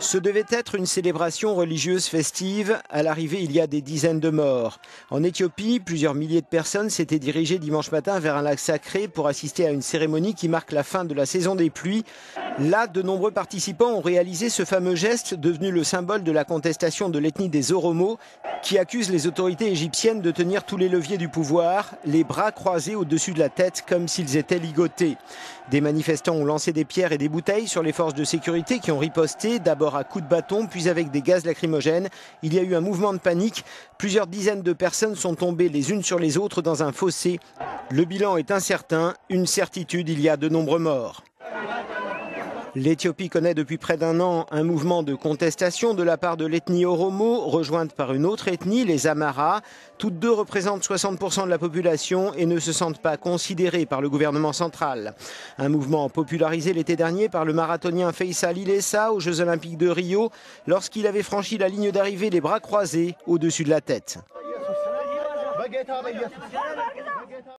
Ce devait être une célébration religieuse festive. À l'arrivée, il y a des dizaines de morts. En Éthiopie, plusieurs milliers de personnes s'étaient dirigées dimanche matin vers un lac sacré pour assister à une cérémonie qui marque la fin de la saison des pluies. Là, de nombreux participants ont réalisé ce fameux geste devenu le symbole de la contestation de l'ethnie des Oromo qui accuse les autorités égyptiennes de tenir tous les leviers du pouvoir, les bras croisés au-dessus de la tête comme s'ils étaient ligotés. Des manifestants ont lancé des pierres et des bouteilles sur les forces de sécurité qui ont riposté, d'abord à coups de bâton, puis avec des gaz lacrymogènes. Il y a eu un mouvement de panique. Plusieurs dizaines de personnes sont tombées les unes sur les autres dans un fossé. Le bilan est incertain. Une certitude, il y a de nombreux morts. L'Éthiopie connaît depuis près d'un an un mouvement de contestation de la part de l'ethnie Oromo, rejointe par une autre ethnie, les Amharas. Toutes deux représentent 60% de la population et ne se sentent pas considérées par le gouvernement central. Un mouvement popularisé l'été dernier par le marathonien Faisal Ilesa aux Jeux Olympiques de Rio, lorsqu'il avait franchi la ligne d'arrivée les bras croisés au-dessus de la tête.